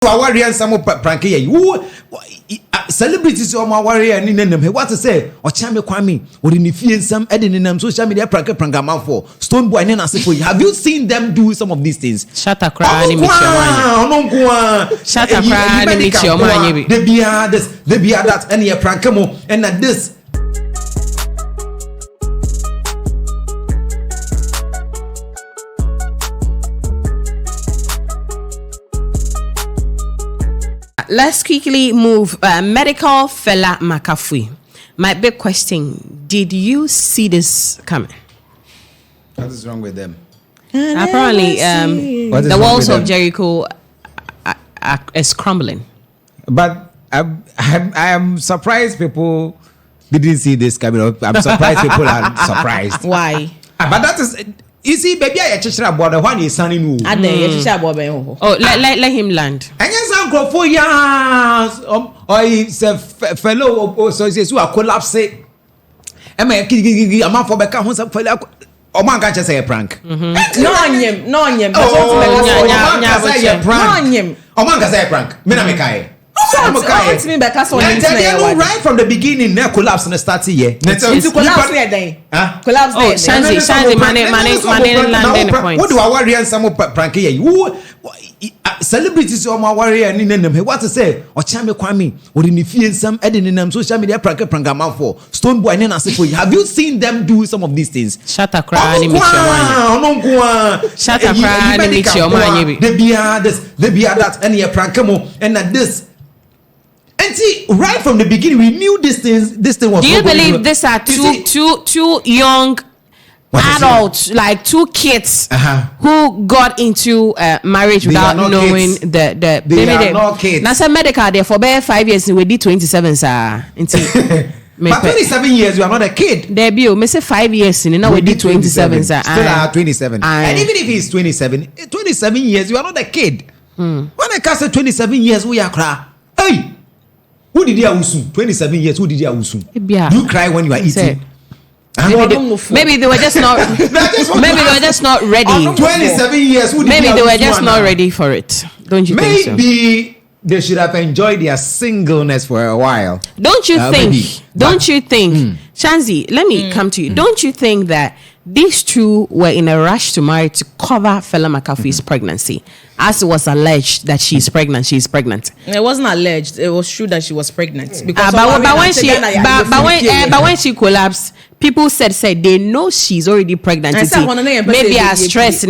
Warrior some prank you celebrities or my warrior and in them. What to say? Or Chamber Kwame or in the some editing in them social media prank for Stone Boy and Nasipo. Have you seen them do some of these things? Shut up, cry, shut up, cry, they be this, they be that, and a prank and at this. Let's quickly move. Medikal and Fella Makafui. My big question: did you see this coming? What is wrong with them? Apparently, the walls of Jericho is crumbling. But I am surprised people didn't see this coming up. I'm surprised people are surprised. Why? But that is. You see, baby, I just about the one is sunny new. Oh, let him land. And yes, Uncle, 4 years. Or it's a fellow, so it's who are collapsing. I'm a man for Becca who's a fellow. Oh, man, can't just say a prank. No, him. Oh, man, can say a prank. Menamekai. Right from the beginning, now collapse and start here. It's collapse there. Collapse there. Shanzi, money, landing point. What do I worry and some prank here? You celebrities or my warrior and in them. What to say? Or Chamber Kwame or in the some editing in them social media prank for Stone Boy and Nasipo. Have you seen them do some of these things? Shut up, cry, shut up, cry, they be this, they be that, and a prank and at this. And see, right from the beginning, we knew this thing was. Do you believe these are two young adults, like two kids, who got into marriage without knowing the they are not kids. Now, some medical there for about 5 years, we did 27, sir. But 27 years, you are not a kid. There be, me say 5 years, and now we did 27, sir. Still are 27. And even if he's 27 years, you are not a kid. When I cast 27 years, we are cry. Hey. Who did you usu? 27 years. Who did you usu? You cry when you are eating. Maybe they were just not. Maybe they were just not ready. 27 years. Who did maybe they were just not ready for it. Don't you think so? Maybe they should have enjoyed their singleness for a while. Don't you think? Don't you think? Shanzi, let me come to you. Don't you think that these two were in a rush to marry to cover Fella Makafui's pregnancy, as it was alleged that she's pregnant? She's pregnant. It wasn't alleged. It was true that she was pregnant. Because but when she collapsed, people said they know she's already pregnant. Maybe a stress.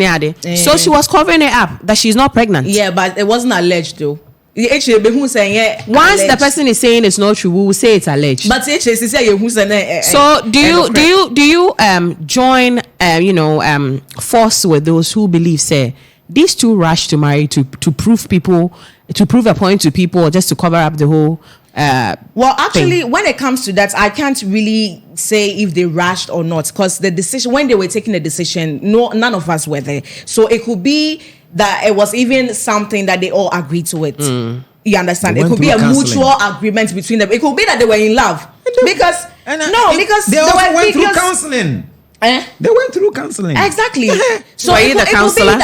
So she was covering it up that she's not pregnant. Yeah, but it wasn't alleged though. Once the person is saying it's not true, we will say it's alleged. But so do you join force with those who believe these two rush to marry to prove a point to people, or just to cover up the whole well, actually, when it comes to that, I can't really say if they rushed or not, because the decision, when they were taking the decision, none of us were there. So it could be that it was even something that they all agreed to it. You understand? It could be a mutual agreement between them. It could be that they were in love. Because they also went through counseling. They went through counseling. Exactly. So were you the counselor?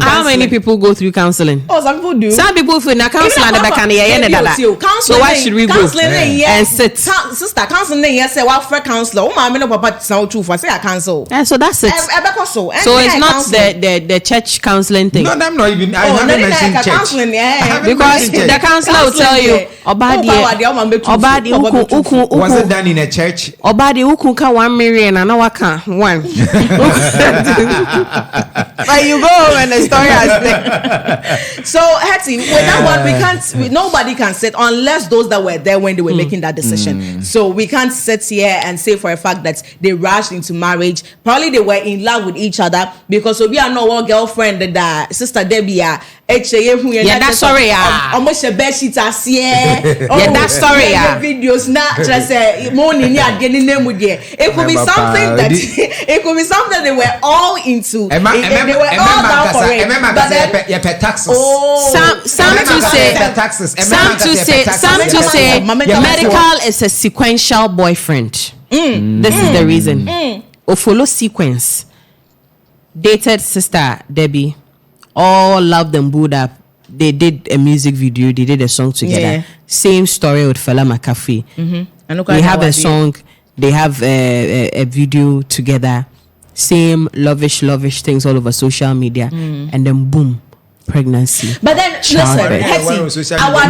How many people go through counseling? Oh, some people do. Some people feel na counseling so why should we go and sit? Sister, counseling yes, say what for counselor? Oh, my no papa sound true for say I cancel. And so that's it. So it's not the church counseling thing. No, I'm not even. I haven't mentioned church. Because the counselor will tell you Obadi was it done in a church? Obadi uku ka 1 million and now ka 1. But you go and the story has been. So Hetty, with that one, nobody can sit unless those that were there when they were making that decision. So we can't sit here and say for a fact that they rushed into marriage. Probably they were in love with each other, because we are no one girlfriend that sister Debbie. Yeah, that's sorry. Almost a bed sheet as yeah, that's story. Videos not just morning. Yeah, getting them with you. It could be something that it could be something they were all into. They were all down for it. But then, some to say Medikal is a sequential boyfriend. This is the reason. Or follow sequence. Dated sister Debbie. all loved and booed up. They did a music video. They did a song together. Yeah. Same story with Fella Makafui. They have a song. They have a video together. Same lavish things all over social media. And then boom, pregnancy. But then listen, our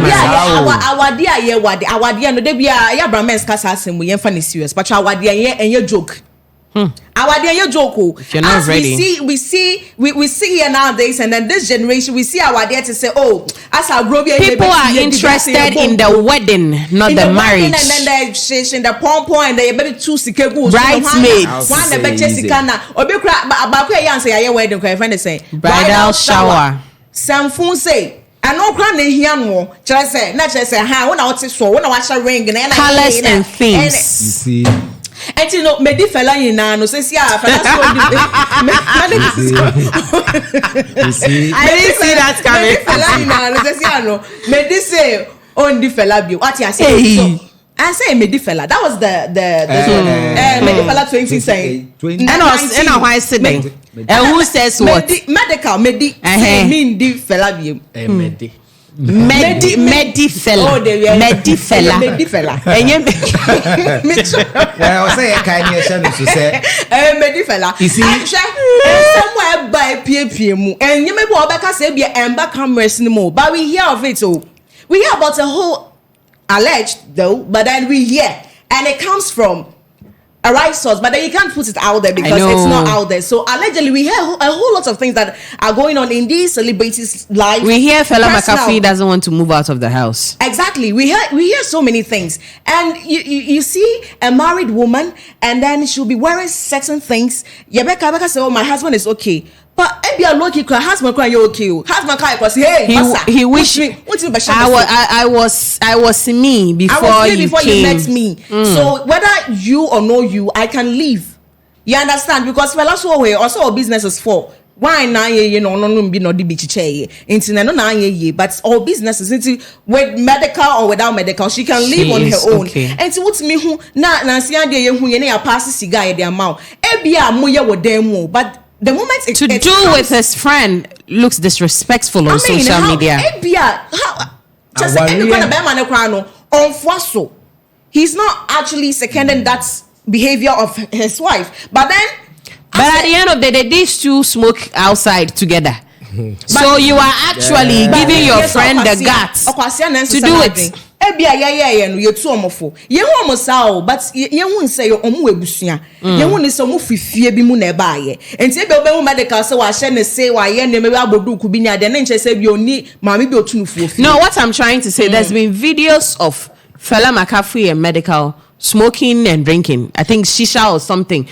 dear no dey ya Abraham's kasa asem we yemfa serious, but our dear and joke. Our dear joke. If you're not ready. We see here nowadays, and then this generation we see our dear to say, oh, as our people are interested in the wedding, not the marriage. And then the pom and the baby two sikegu bridesmaids. One the beche sikana. Obekra about answer your wedding. Friend say bridal shower. Some phone say. I know grand here no. Just say, not just say, ha. When I want to show, when I watch a ring and colors and themes. You see. And you know, Medikal Fella no says yeah. I didn't see that coming. Medikal Fella no says yeah no. Medikal say on the fella view. What you say? So I say Medikal Fella. That was the Medikal Fella 20 saying. And why sitting? And who says what? Medikal mean the fella view. Medifella. Oh, Medifella. And you I was saying, kind of say, Medifella. You see, somewhere by PPM, and you may walk back and say, be and back cameras no more. But we hear of it, so we hear about a whole alleged though, but then we hear, and it comes from a right source, but then you can't put it out there because it's not out there. So allegedly, we hear a whole lot of things that are going on in these celebrities' lives. We hear Fella Makafui doesn't want to move out of the house. Exactly, we hear so many things, and you see a married woman, and then she'll be wearing certain things. Rebecca say, "Oh, my husband is okay." But if you are lucky, husband cry you okay. Husband cry because he wish I was me before you met me. So whether you or no you, I can leave. You understand? Because fella so way also our business is for. Why na ye no be no di bichiche into no na ye, but all businesses into with medical or without medical she can live on her own. Okay. And to what me who na see ade ye hu ye na pass cigar ye dey amount e bia mo ye wo dem but the moment to do with his friend looks disrespectful on social media. He's not actually seconding that behavior of his wife. But at the end of the day, these two smoke outside together. So you are actually giving your friend the guts to do it. You too omofo. You almost sao, but you won't say your omu ebusia. You won't say omu fifie bi mu na eba ye. Enti ebe obe mu medical say wa share ne say wa ye ne me abodu ku bi nya de ne nche say bi oni maami bi otunufu. No, what I'm trying to say, there's been videos of Fella Makafui and Medical smoking and drinking. I think shisha or something.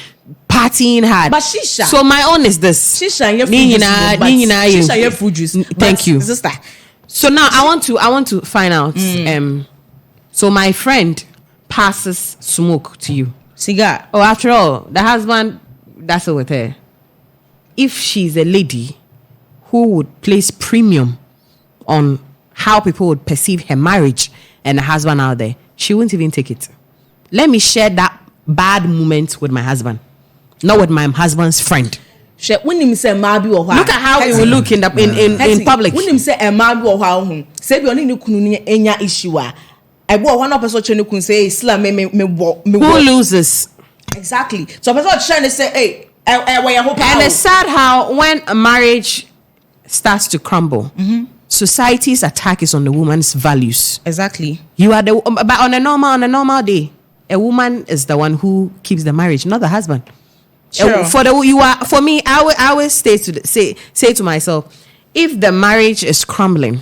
Partying hard. But shisha. So my own is this. Shisha ye fruit juice. Thank you. Sister. So now I want to find out. So my friend passes smoke to you. Cigar. Oh, after all, the husband that's it with her. If she's a lady who would place premium on how people would perceive her marriage and the husband out there, she wouldn't even take it. Let me share that bad moment with my husband, not with my husband's friend. Look at how we will look in public. When him say say be oni kunu enya issue a ebo one person trying to say Islam who loses exactly. So person trying to say hey and it's sad how when a marriage starts to crumble, society's attack is on the woman's values. Exactly. You are but on a normal day, a woman is the one who keeps the marriage, not the husband. Sure. For me, I always say to myself, if the marriage is crumbling,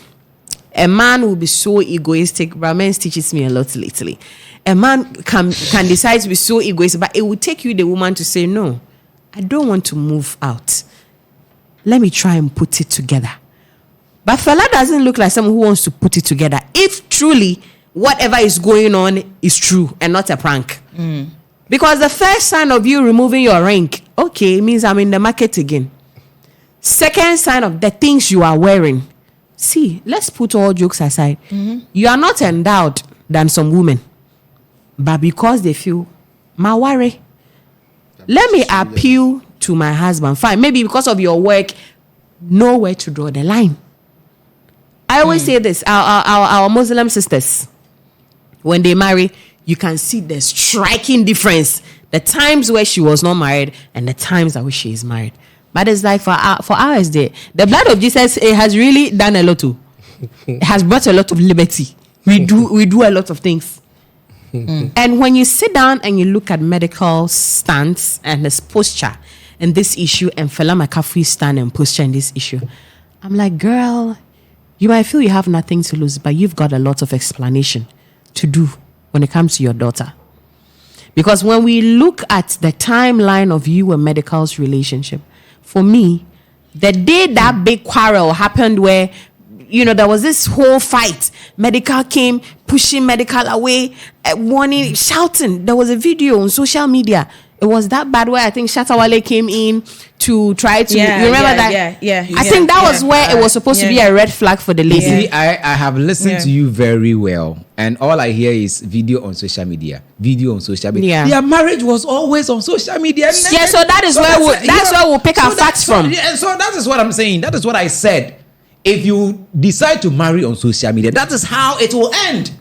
a man will be so egoistic. Brahmans teaches me a lot lately. A man can decide to be so egoistic, but it will take you, the woman, to say, no, I don't want to move out. Let me try and put it together. But Fella doesn't look like someone who wants to put it together. If truly whatever is going on is true and not a prank. Because the first sign of you removing your ring, okay, means I'm in the market again. Second sign of the things you are wearing. See, let's put all jokes aside. You are not endowed than some women. But because they feel, my worry, let me appeal to my husband. Fine, maybe because of your work, know where to draw the line. I always say this, our Muslim sisters, when they marry, you can see the striking difference. The times where she was not married and the times that she is married. But it's like for ours, the blood of Jesus, it has really done a lot too. It has brought a lot of liberty. We do a lot of things. And when you sit down and you look at medical stance and his posture in this issue and Fella Makafui's stand and posture in this issue, I'm like, girl, you might feel you have nothing to lose, but you've got a lot of explanation to do when it comes to your daughter. Because when we look at the timeline of you and Medical's relationship, for me, the day that big quarrel happened where, there was this whole fight, Medical came pushing Medical away, warning, shouting. There was a video on social media. It was that bad where I think Shatawale came in to try to. You remember that? Yeah. I think that was where it was supposed to be a red flag for the lady. See, I have listened to you very well, and all I hear is video on social media. Yeah. Their marriage was always on social media. Yeah, so that is where we'll pick our facts from. So that is what I'm saying. That is what I said. If you decide to marry on social media, that is how it will end.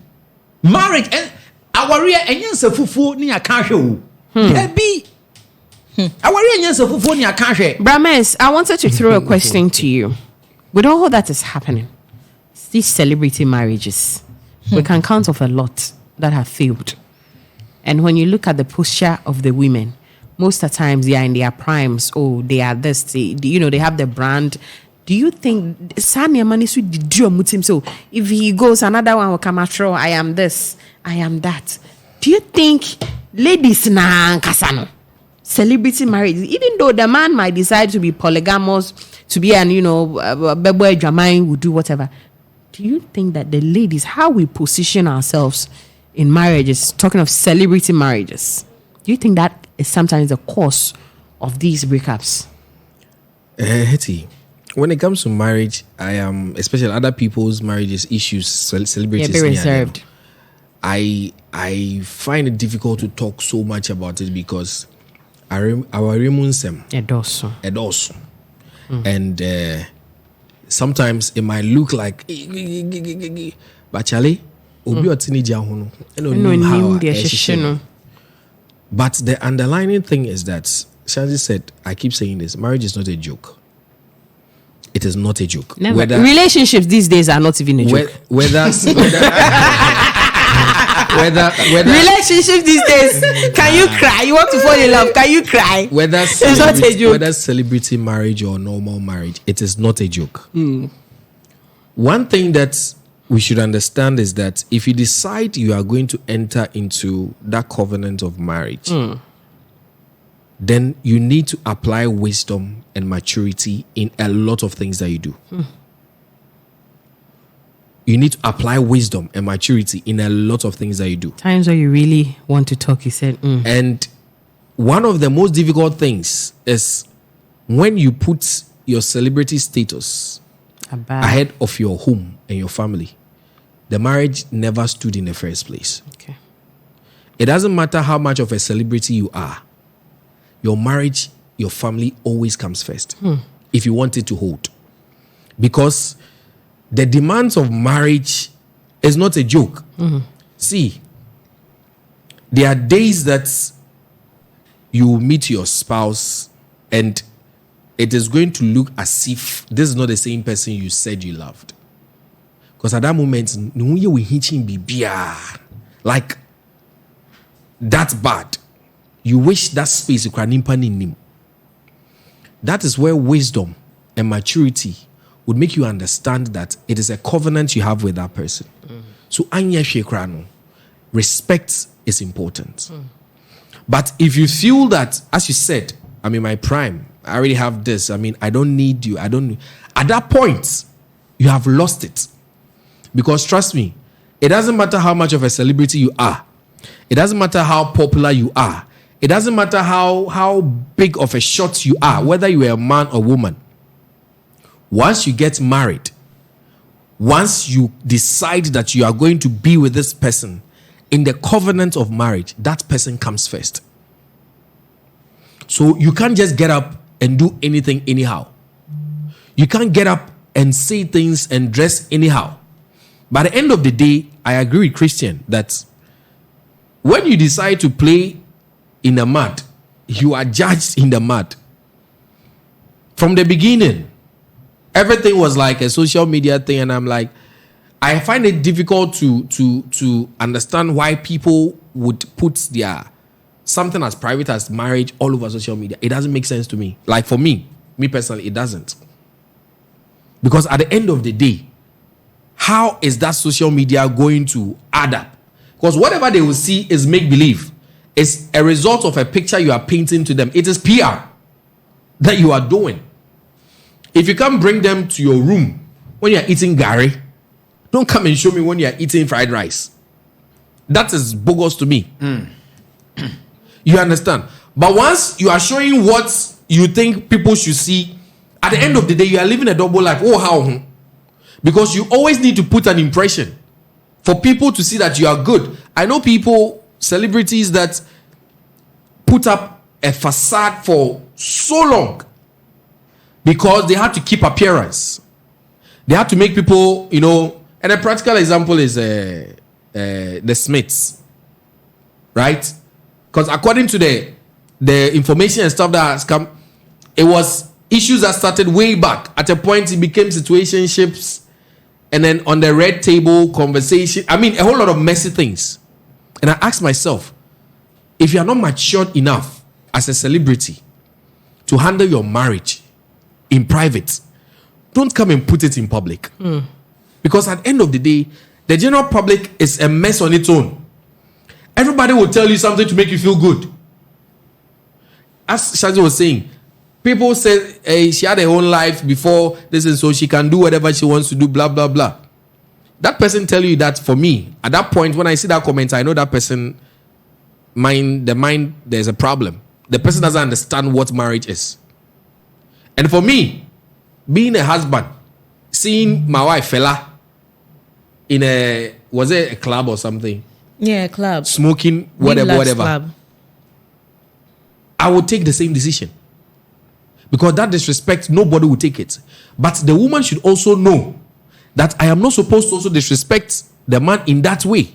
Marriage and our real and fufu ni akahwe. Brames, I wanted to throw a question to you. With all that is happening, these celebrity marriages, we can count off a lot that have failed. And when you look at the posture of the women, most of the times they are in their primes. Oh, they are this. They have the brand. Do you think so if he goes, another one will come after, I am this, I am that? Do you think ladies na kasano celebrity marriage, even though the man might decide to be polygamous, to be an bebo jamai, will do whatever, do you think that the ladies, how we position ourselves in marriages, talking of celebrity marriages, do you think that is sometimes the cause of these breakups? Hetty, when it comes to marriage, I am, especially other people's marriages issues, celebrities, be reserved. I find it difficult to talk so much about it because our remunsem edoso, and sometimes it might look like but Charlie, but the underlying thing is that Shanzi said, I keep saying this, marriage is not a joke. It is not a joke. Relationships these days are not even a joke. Whether relationships these days, can you cry? You want to fall in love? Can you cry? It's not a joke. Whether celebrity marriage or normal marriage, it is not a joke. One thing that we should understand is that if you decide you are going to enter into that covenant of marriage, then you need to apply wisdom and maturity in a lot of things that you do. You need to apply wisdom and maturity in a lot of things that you do. Times where you really want to talk, you said. And one of the most difficult things is when you put your celebrity status ahead of your home and your family. The marriage never stood in the first place. Okay. It doesn't matter how much of a celebrity you are. Your marriage, your family always comes first. If you want it to hold. Because the demands of marriage is not a joke. See, there are days that you meet your spouse and it is going to look as if this is not the same person you said you loved. Because at that moment, like, that's bad. You wish that space you can impan in him. That is where wisdom and maturity would make you understand that it is a covenant you have with that person. So anya shekrano, respect is important. But if you feel that, as you said, I'm in my prime, I already have this, I don't need you, at that point, you have lost it. Because trust me, it doesn't matter how much of a celebrity you are. It doesn't matter how popular you are. It doesn't matter how big of a shot you are, whether you are a man or woman. Once you get married, once you decide that you are going to be with this person in the covenant of marriage, that person comes first. So you can't just get up and do anything anyhow. You can't get up and say things and dress anyhow. By the end of the day, I agree with Christian that when you decide to play in the mud, you are judged in the mud. From the beginning, everything was like a social media thing, and I'm like, I find it difficult to understand why people would put their something as private as marriage all over social media. It doesn't make sense to me. Like for me personally, it doesn't. Because at the end of the day, how is that social media going to add up? Because whatever they will see is make-believe. It's a result of a picture you are painting to them. It is PR that you are doing. If you can't bring them to your room when you are eating gari, don't come and show me when you are eating fried rice. That is bogus to me. You understand? But once you are showing what you think people should see, at the end of the day, you are living a double life. Oh, how? Because you always need to put an impression for people to see that you are good. I know people, celebrities that put up a facade for so long because they had to keep appearance. They had to make people, and a practical example is the Smiths, right? Because according to the information and stuff that has come, it was issues that started way back. At a point, it became situationships, and then on the red table conversation. I mean, a whole lot of messy things. And I asked myself, if you are not matured enough as a celebrity to handle your marriage in private, don't come and put it in public. Because at the end of the day, the general public is a mess on its own. Everybody will tell you something to make you feel good. As Shazi was saying, people say, hey, she had her own life before this, and so she can do whatever she wants to do, blah, blah, blah. That person tell you that. For me, at that point, when I see that comment, I know that person, there's a problem. The person doesn't understand what marriage is. And for me, being a husband, seeing my wife Fella in was it a club or something? Yeah, club. Smoking, whatever. Club. I would take the same decision. Because that disrespect, nobody will take it. But the woman should also know that I am not supposed to also disrespect the man in that way.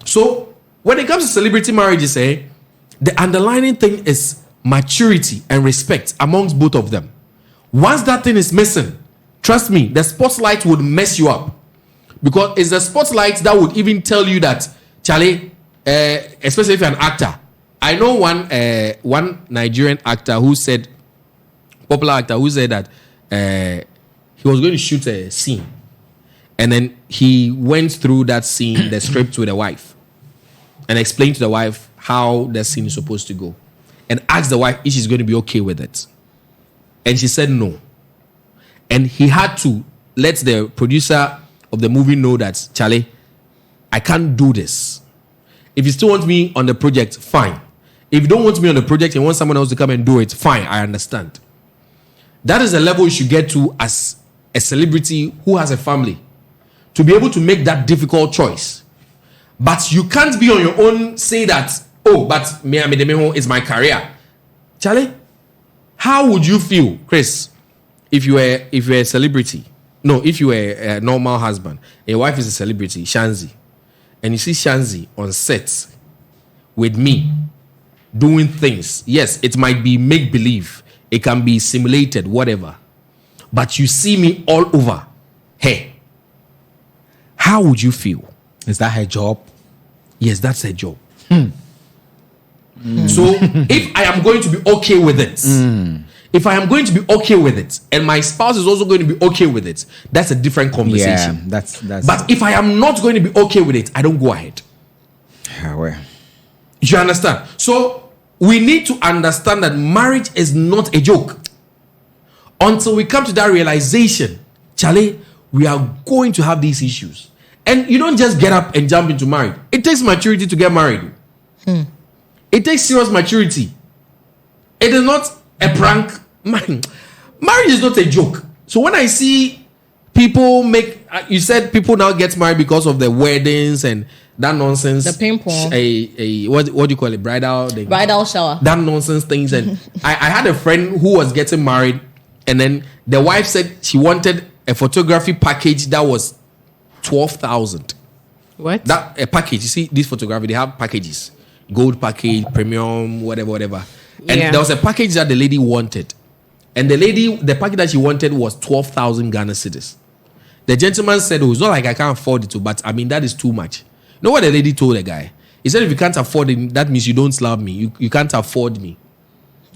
So, when it comes to celebrity marriages, the underlying thing is maturity and respect amongst both of them. Once that thing is missing, trust me, the spotlight would mess you up. Because it's the spotlight that would even tell you that, Charlie, especially if you're an actor. I know one Nigerian actor who said, popular actor who said that he was going to shoot a scene, and then he went through that scene, the script, with the wife, and explained to the wife how the scene is supposed to go, and asked the wife if she's going to be okay with it, and she said no, and he had to let the producer of the movie know that, Charlie, I can't do this. If you still want me on the project, fine. If you don't want me on the project and want someone else to come and do it, fine, I understand. That is the level you should get to as a celebrity who has a family, to be able to make that difficult choice. But you can't be on your own, say that, oh, but me is my career. Charlie, how would you feel, Chris, if you were a celebrity? No, if you were a normal husband, your wife is a celebrity, Shanzi, and you see Shanzi on set with me doing things. Yes, it might be make-believe. It can be simulated, whatever. But you see me all over. Hey, how would you feel? Is that her job? Yes, that's her job. So if I am going to be okay with it, if I am going to be okay with it, and my spouse is also going to be okay with it, that's a different conversation. Yeah, that's. But if I am not going to be okay with it, I don't go ahead. Well. You understand? So we need to understand that marriage is not a joke. Until we come to that realization, Charlie, we are going to have these issues. And you don't just get up and jump into marriage. It takes maturity to get married. It takes serious maturity. It is not a prank. Marriage is not a joke. So when I see people make, you said people now get married because of the weddings and that nonsense. The ping-pong. What do you call it? Bridal shower. That nonsense things. And I had a friend who was getting married And then the wife said she wanted a photography package that was 12,000. What? That a package. You see, this photography, they have packages. Gold package, premium, whatever. And there was a package that the lady wanted. And the package that she wanted was 12,000 Ghana cedis. The gentleman said, it's not like I can't afford it, but I mean, that is too much. You know what the lady told the guy? He said, if you can't afford it, that means you don't love me. You can't afford me.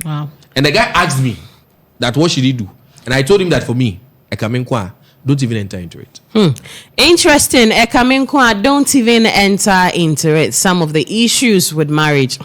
Wow. And the guy asked me that what should he do? And I told him that for me, Ekamenkwa, don't even enter into it. Interesting. Ekamenkwa, don't even enter into it. Some of the issues with marriage.